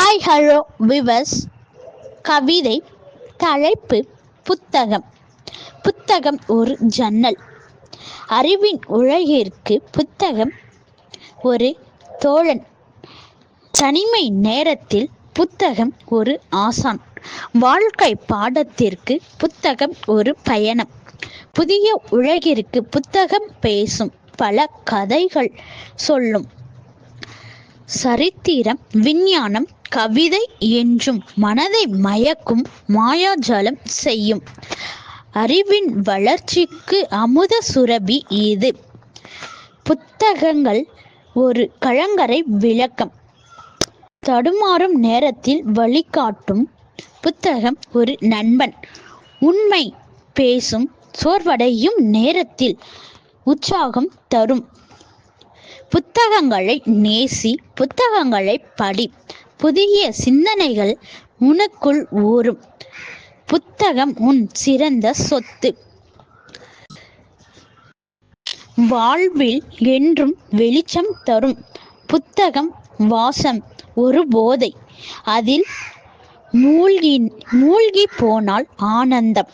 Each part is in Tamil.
Hi hello விவஸ். கவிதை தலைப்பு புத்தகம். புத்தகம் ஒரு ஜன்னல். அறிவின் உலகிற்கு புத்தகம் ஒரு தோழன். தனிமை நேரத்தில் புத்தகம் ஒரு ஆசான். வாழ்க்கை பாடத்திற்கு புத்தகம் ஒரு பயணம். புதிய உலகிற்கு புத்தகம் பேசும், பல கதைகள் சொல்லும். சரித்திரம், விஞ்ஞானம், கவிதை என்றும் மனதை மயக்கும் மாயாஜாலம் செய்யும். அறிவின் வளர்ச்சிக்கு அமுத சுரபி இது. புத்தகங்கள் ஒரு கலங்கரை விளக்கம். தடுமாறும் நேரத்தில் வழிகாட்டும். புத்தகம் ஒரு நண்பன். உண்மை பேசும். சோர்வடையும் நேரத்தில் உற்சாகம் தரும். புத்தகங்களை நேசி, புத்தகங்களை படி. புதிய சிந்தனைகள் உனக்குள் ஊறும். புத்தகம் உன் சிறந்த சொத்து. வாழ்வில் என்றும் வெளிச்சம் தரும். புத்தகம் வாசம் ஒரு போதை. அதில் மூழ்கி போனால் ஆனந்தம்.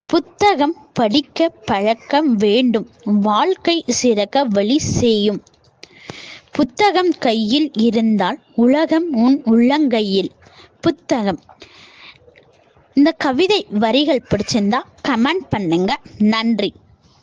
புத்தகம் படிக்க பழக்கம் வேண்டும். வாழ்க்கை சிறக்க வழி செய்யும். புத்தகம் கையில் இருந்தால் உலகம் உன் உள்ளங்கையில். புத்தகம். இந்த கவிதை வரிகள் பிடிச்சிருந்தா கமெண்ட் பண்ணுங்க. நன்றி.